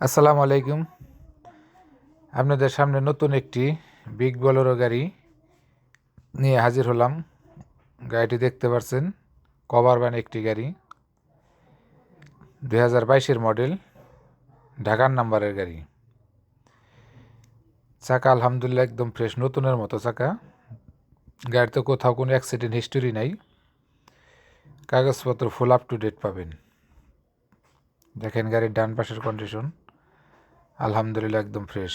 আসসালামু আলাইকুম। আপনাদের সামনে নতুন একটি বিগ বোলেরো গাড়ি নিয়ে হাজির হলাম। গাড়িটি দেখতে পাচ্ছেন, কভার ভ্যান একটি গাড়ি, 2022-এর মডেল, ঢাকার নাম্বারের গাড়ি। চাকা আলহামদুলিল্লাহ একদম ফ্রেশ, নতুনের মতো চাকা। গাড়িতে কোথাও কোনো অ্যাক্সিডেন্ট হিস্টোরি নাই। কাগজপত্র ফুল আপ টু ডেট পাবেন। দেখেন গাড়ির ডান পাশের কন্ডিশন আলহামদুলিল্লাহ একদম ফ্রেশ।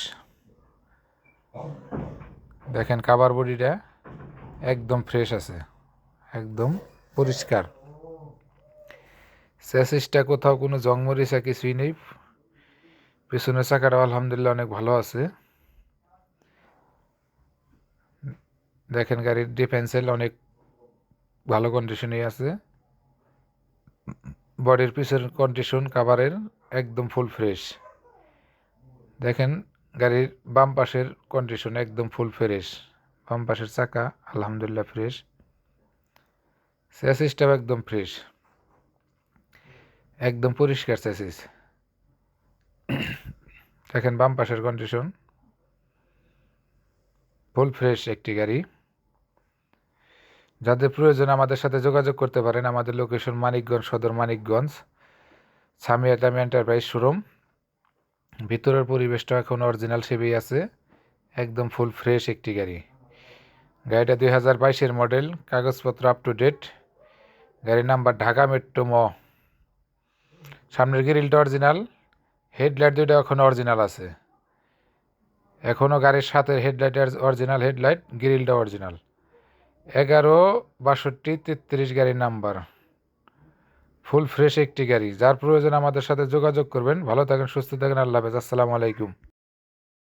দেখেন কাভার বডিটা একদম ফ্রেশ আছে, একদম পরিষ্কার। চ্যাসিসটা কোথাও কোনো জং মরিচা কিছুই নেই। পিছনের চাকাটা আলহামদুলিল্লাহ অনেক ভালো আছে। দেখেন গাড়ির ডিফেন্সেল অনেক ভালো কন্ডিশনে আছে। বডির পিছের কন্ডিশন কাভারের একদম ফুল ফ্রেশ। দেখেন গাড়ির বাম পাশের কন্ডিশন একদম ফুল ফ্রেশ। বাম পাশের চাকা আলহামদুলিল্লাহ ফ্রেশ। চ্যাসিসটাও একদম ফ্রেশ, একদম পরিষ্কার চ্যাসিস। দেখেন বাম পাশের কন্ডিশন ফুল ফ্রেশ একটি গাড়ি। যাদের প্রয়োজন আমাদের সাথে যোগাযোগ করতে পারেন। আমাদের location Manikganj Sadar, Manikganj Samia Tami enterprise showroom. ভিতরের পরিবেশটা এখন অরিজিনাল সেবেই আছে, একদম ফুল ফ্রেশ একটি গাড়ি। গাড়িটা 2022-এর মডেল, কাগজপত্র আপ টু ডেট। গাড়ির নাম্বার ঢাকা মেট্রো ম। সামনের গ্রিলটা অরিজিনাল, হেডলাইট দুইটা এখনও অরিজিনাল আছে। এখনও গাড়ির সাথে হেডলাইট অরিজিনাল, হেডলাইট গ্রিলটা অরিজিনাল। 11-62-33 গাড়ির নাম্বার, ফুল ফ্রেশ একটি গাড়ি। যার প্রয়োজন আমাদের সাথে যোগাযোগ করবেন। ভালো থাকেন, সুস্থ থাকেন, আল্লাহ হাফেজ, আসসালামু আলাইকুম।